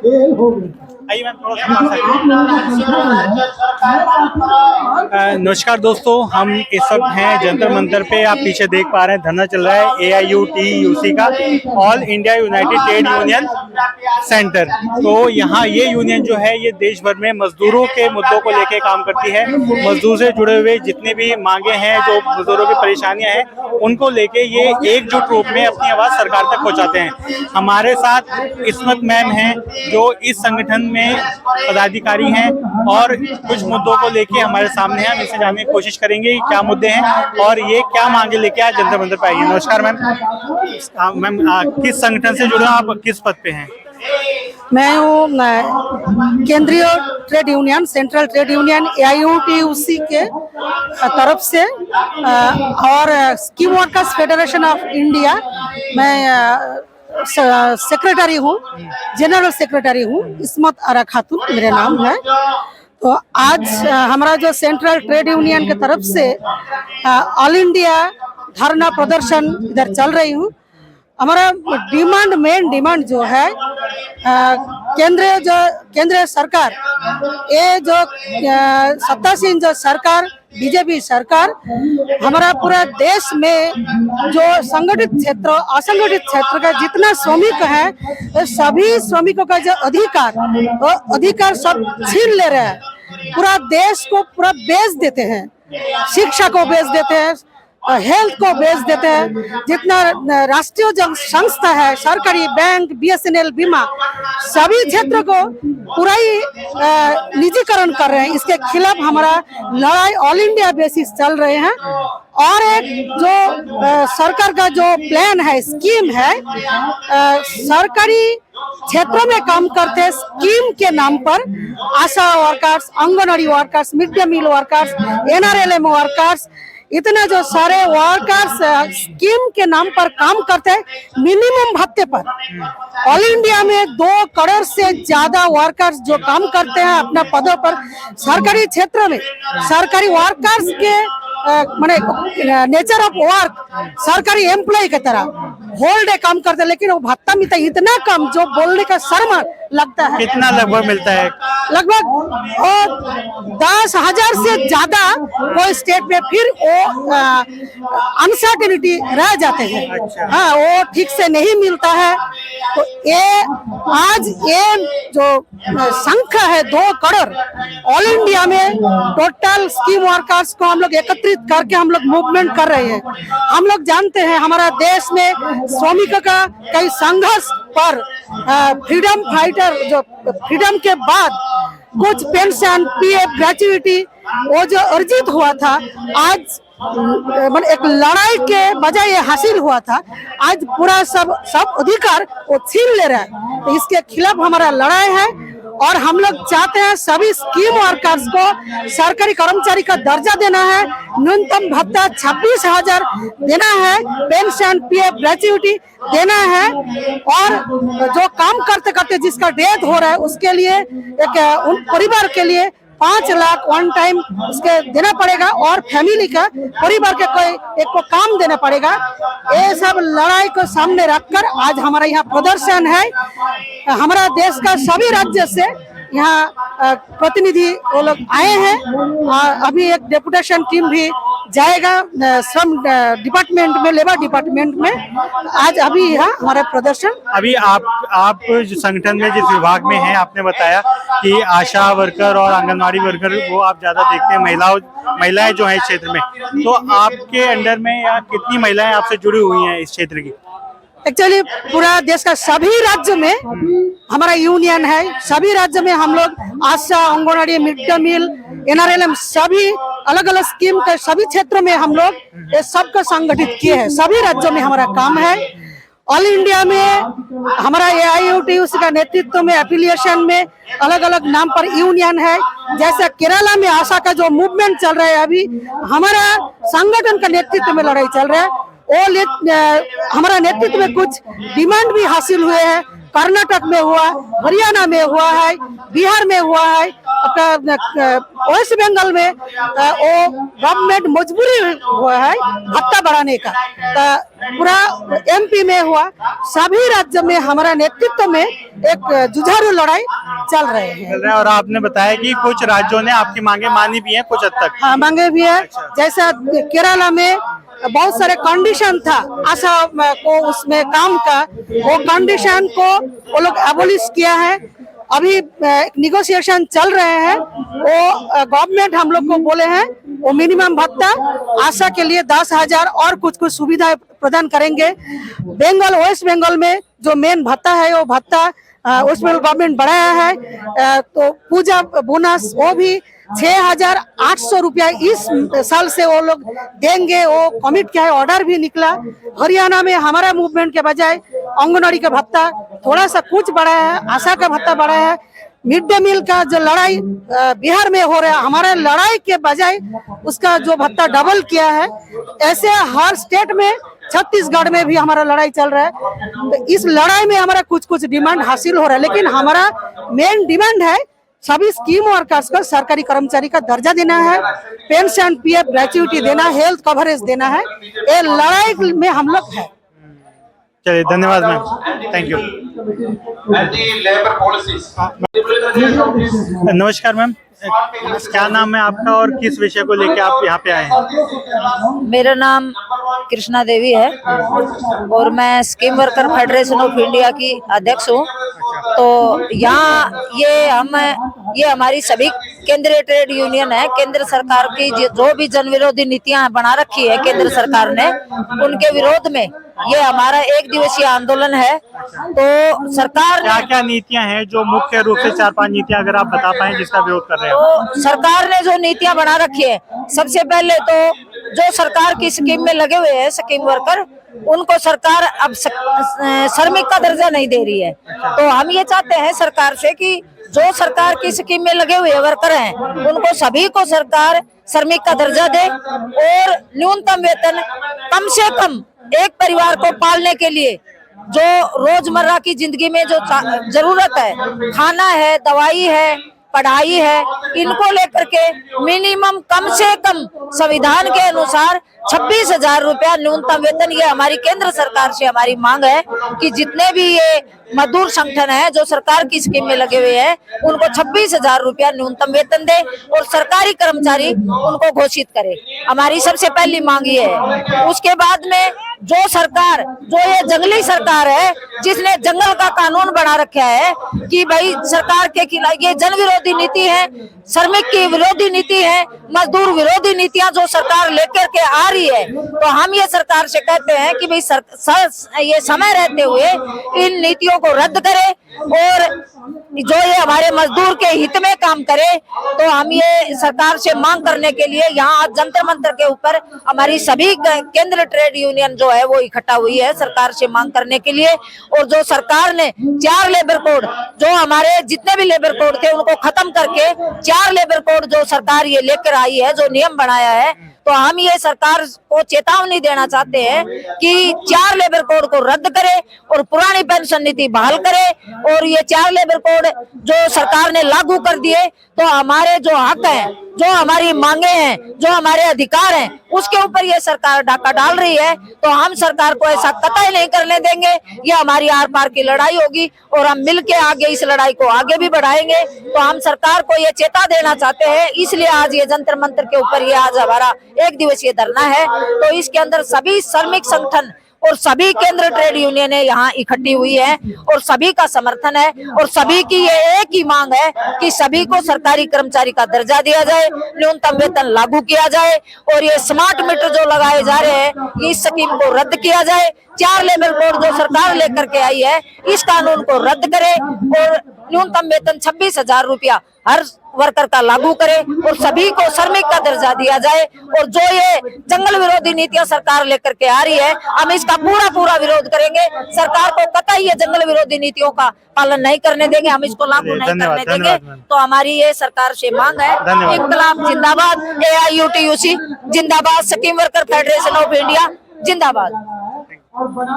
आइए मैम थोड़ा नमस्कार दोस्तों, हम इस वक्त हैं जंतर मंतर पे। आप पीछे देख पा रहे हैं धरना चल रहा है AIUTUC का, all India United trade union centre. तो यहाँ ये यूनियन जो है ये देश भर में मजदूरों के मुद्दों को लेकर काम करती है। मजदूर से जुड़े हुए जितने भी मांगे हैं, जो मजदूरों की परेशानियां हैं, उनको लेके ये एकजुट रूप में अपनी आवाज सरकार तक पहुंचाते हैं। हमारे साथ इस्मत मैम हैं जो इस संगठन में पदाधिकारी हैं और कुछ मुद्दों को लेके हमारे सामने हैं। हम इसे जानने की कोशिश करेंगे क्या मुद्दे हैं और ये क्या मांगे लेके आज जंतर मंतर पे आई है। नमस्कार मैम। मैम किस संगठन से जुड़े, आप किस पद पे हैं? मैं हूँ केंद्रीय trade union, central trade union AIUTUC के तरफ से और scheme workers federation of India मैं सेक्रेटरी हूँ, जनरल सेक्रेटरी हूँ। इस्मत आरा खातून मेरा नाम है। तो आज हमारा जो सेंट्रल ट्रेड यूनियन की तरफ से ऑल इंडिया धरना प्रदर्शन इधर चल रही हूँ। हमारा मेन डिमांड जो है केंद्रीय सरकार, ये जो सत्तासीन जो सरकार बीजेपी सरकार हमारा पूरा देश में जो संगठित क्षेत्र असंगठित क्षेत्र का जितना श्रमिक है, सभी श्रमिकों का जो अधिकार सब छीन ले रहे हैं। पूरा देश को पूरा बेच देते हैं, शिक्षा को बेच देते हैं, हेल्थ को बेच देते हैं। जितना राष्ट्रीय जो संस्था है, सरकारी बैंक, BSNL बीमा, सभी क्षेत्र को पूरा ही निजीकरण कर रहे हैं। इसके खिलाफ हमारा लड़ाई ऑल इंडिया बेसिस चल रहे हैं। और एक जो सरकार का जो प्लान है, स्कीम है, सरकारी क्षेत्रों में काम करते हैं स्कीम के नाम पर ASHA workers, anganwadi workers, mid day meal workers, NRLM workers, इतना जो सारे वर्कर्स स्कीम के नाम पर काम करते हैं मिनिमम भत्ते पर। ऑल इंडिया में 2 करोड़ से ज्यादा वर्कर्स जो काम करते हैं अपना पदों पर सरकारी क्षेत्र में, सरकारी वर्कर्स के माने नेचर ऑफ वर्क सरकारी एम्प्लॉय की तरह होल डे काम करते हैं, लेकिन वो भत्ता मिलता है इतना कम जो बोलने का शर्म लगता है। कितना लगभग मिलता है? लगभग 10,000 से ज्यादा कोई स्टेट में फिर वो अनसर्टेनिटी रह जाते हैं। अच्छा। हाँ, वो ठीक से नहीं मिलता है। तो ये आज ये जो संख्या है 2 करोड़ ऑल इंडिया में टोटल स्कीम वर्कर्स को हम लोग एकत्रित करके हम लोग मूवमेंट कर रहे हैं। हम लोग जानते हैं हमारा देश में श्रमिकों का कई संघर्ष पर फ्रीडम फाइटर जो फ्रीडम के बाद कुछ पेंशन, PF, ग्रेचुइटी वो जो अर्जित हुआ था, आज एक लड़ाई के बजाय ये हासिल हुआ था। आज पूरा सब अधिकार वो छीन ले रहा है। तो इसके खिलाफ हमारा लड़ाई है और हम लोग चाहते हैं सभी स्कीम वर्कर्स को सरकारी कर्मचारी का दर्जा देना है, न्यूनतम भत्ता 26,000 देना है, पेंशन, PF, ग्रेचुइटी देना है और जो काम करते करते जिसका डेथ हो रहा है उसके लिए एक उन परिवार के लिए 5 लाख वन टाइम उसके देना पड़ेगा और फैमिली का परिवार के कोई एक को काम देना पड़ेगा। ये सब लड़ाई को सामने रखकर आज हमारा यहाँ प्रदर्शन है। हमारा देश का सभी राज्य से यहाँ प्रतिनिधि वो लोग आए हैं। अभी एक डेपुटेशन टीम भी जाएगा श्रम डिपार्टमेंट में, लेबर डिपार्टमेंट में। आज अभी यहाँ हमारा प्रदर्शन। अभी आप जो संगठन में जिस विभाग में हैं, आपने बताया कि आशा वर्कर और आंगनवाड़ी वर्कर वो आप ज्यादा देखते हैं, महिलाएं जो है इस क्षेत्र में। तो आपके अंडर में या कितनी महिलाएं आपसे जुड़ी हुई हैं इस क्षेत्र की? एक्चुअली पूरा देश का सभी राज्य में हमारा यूनियन है। सभी राज्य में हम लोग ASHA, anganwadi, mid day meal, NRLM सभी अलग अलग स्कीम के सभी क्षेत्रों में हम लोग ये सबको संगठित किए हैं। सभी राज्यों में हमारा काम है। ऑल इंडिया में हमारा AIUTUC का नेतृत्व में एफिलिएशन में अलग अलग नाम पर यूनियन है। जैसे केरला में आशा का जो मूवमेंट चल रहा है, अभी हमारा संगठन का नेतृत्व में लड़ाई चल रहा है। हमारा नेतृत्व में कुछ डिमांड भी हासिल हुए हैं। कर्नाटक में हुआ, हरियाणा में हुआ है, बिहार में हुआ है, वेस्ट बंगाल में वो गवर्नमेंट मजबूरी हुआ है भत्ता बढ़ाने का। पूरा एमपी में हुआ, सभी राज्य में हमारा नेतृत्व में एक जुझारू लड़ाई चल रहे हैं। और आपने बताया कि कुछ राज्यों ने आपकी मांगे मानी भी हैं कुछ हद तक। हाँ, मांगे भी है। जैसा केरला में बहुत सारे कंडीशन था आशा को उसमें काम का, वो कंडीशन को वो लोग एबोलिश किया है। अभी निगोशिएशन चल रहे हैं। वो गवर्नमेंट हम लोग को बोले हैं वो मिनिमम भत्ता आशा के लिए 10,000 और कुछ कुछ सुविधा प्रदान करेंगे। बंगाल वेस्ट बंगाल में जो मेन भत्ता है वो भत्ता वेस्ट बंगाल गवर्नमेंट बढ़ाया है। तो पूजा बोनस वो भी 6,800 रुपया इस साल से वो लोग देंगे, वो कमिट किया है, ऑर्डर भी निकला। हरियाणा में हमारा मूवमेंट के बजाय आंगनवाड़ी का भत्ता थोड़ा सा कुछ बढ़ा है, आशा का भत्ता बढ़ा है। मिड डे मील का जो लड़ाई बिहार में हो रहा है, हमारे लड़ाई के बजाय उसका जो भत्ता डबल किया है। ऐसे हर स्टेट में, छत्तीसगढ़ में भी हमारा लड़ाई चल रहा है। तो इस लड़ाई में हमारा कुछ कुछ डिमांड हासिल हो रहा है, लेकिन हमारा मेन डिमांड है सभी स्कीम वर्कर्स को सरकारी कर्मचारी का दर्जा देना है, पेंशन पीएफ ग्रेच्युटी देना, हेल्थ कवरेज देना है। ये लड़ाई में हम लोग है। चलिए, धन्यवाद मैम, थैंक यू। नमस्कार मैम, क्या नाम है आपका और किस विषय को लेकर आप यहाँ पे आए हैं? मेरा नाम कृष्णा देवी है और मैं scheme worker federation of India की अध्यक्ष हूँ। तो यहाँ ये हमारी सभी केंद्रीय ट्रेड यूनियन है। केंद्र सरकार की जो भी जन विरोधी नीतियां बना रखी है केंद्र सरकार ने, उनके विरोध में ये हमारा एक दिवसीय आंदोलन है। तो सरकार क्या क्या नीतियां हैं जो मुख्य रूप से 4-5 नीतियां अगर आप बता पाएं जिसका विरोध कर रहे हैं? तो सरकार ने जो नीतियां बना रखी है, सबसे पहले तो जो सरकार की स्कीम में लगे हुए हैं स्कीम वर्कर, उनको सरकार अब श्रमिक का दर्जा नहीं दे रही है। तो हम ये चाहते हैं सरकार से कि जो सरकार की स्कीम में लगे हुए वर्कर हैं उनको सभी को सरकार श्रमिक का दर्जा दे और न्यूनतम वेतन कम से कम एक परिवार को पालने के लिए जो रोजमर्रा की जिंदगी में जो जरूरत है, खाना है, दवाई है, पढ़ाई है, इनको लेकर के मिनिमम कम से कम संविधान के अनुसार 26,000 रुपया न्यूनतम वेतन, ये हमारी केंद्र सरकार से हमारी मांग है कि जितने भी ये मजदूर संगठन है जो सरकार की स्कीम में लगे हुए हैं उनको 26,000 रुपया न्यूनतम वेतन दे और सरकारी कर्मचारी उनको घोषित करे। हमारी सबसे पहली मांग ये है। उसके बाद में जो सरकार, जो ये जंगली सरकार है जिसने जंगल का कानून बना रखा है कि भाई सरकार के खिलाफ ये जन विरोधी नीति है, श्रमिक की विरोधी नीति है, मजदूर विरोधी नीतियां जो सरकार लेकर के आ रही है, तो हम ये सरकार से कहते हैं कि भाई ये समय रहते हुए इन नीतियों को रद्द करे और जो ये हमारे मजदूर के हित में काम करे। तो हम ये सरकार से मांग करने के लिए यहाँ आज जंतर मंतर के ऊपर हमारी सभी केंद्र ट्रेड यूनियन जो है वो इकट्ठा हुई है सरकार से मांग करने के लिए। और जो सरकार ने 4 लेबर कोड, जो हमारे जितने भी लेबर कोड थे उनको खत्म करके 4 लेबर कोड जो सरकार ये लेकर आई है, जो नियम बनाया है, तो हम ये सरकार को चेतावनी देना चाहते हैं कि 4 लेबर कोड को रद्द करे और पुरानी पेंशन नीति बहाल करे। और ये 4 लेबर कोड जो सरकार ने लागू कर दिए तो हमारे जो हक हैं, जो हमारी मांगे हैं, जो हमारे अधिकार हैं, उसके ऊपर ये सरकार डाका डाल रही है। तो हम सरकार को ऐसा कतई नहीं करने देंगे। ये हमारी आर पार की लड़ाई होगी और हम मिलके आगे इस लड़ाई को आगे भी बढ़ाएंगे। तो हम सरकार को ये चेता देना चाहते हैं, इसलिए आज ये जंतर मंतर के ऊपर ये आज हमारा एक दिवसीय धरना है। तो इसके अंदर सभी श्रमिक संगठन और सभी केंद्र ट्रेड यूनियनें यहाँ इकट्ठी हुई है और सभी का समर्थन है और सभी की ये एक ही मांग है कि सभी को सरकारी कर्मचारी का दर्जा दिया जाए, न्यूनतम वेतन लागू किया जाए और ये स्मार्ट मीटर जो लगाए जा रहे हैं इस स्कीम को रद्द किया जाए। 4 लेबर कोड जो सरकार लेकर के आई है इस कानून को रद्द करे और न्यूनतम वेतन 26,000 रुपया हर वर्कर का लागू करे और सभी को श्रमिक का दर्जा दिया जाए। और जो ये जंगल विरोधी नीतियां सरकार लेकर के आ रही है, हम इसका पूरा विरोध करेंगे। सरकार को कतई ये जंगल विरोधी नीतियों का पालन नहीं करने देंगे, हम इसको लागू नहीं करने देंगे। तो हमारी ये सरकार से मांग है। इंकलाब जिंदाबाद, AIUTUC जिंदाबाद, scheme worker federation of India जिंदाबाद।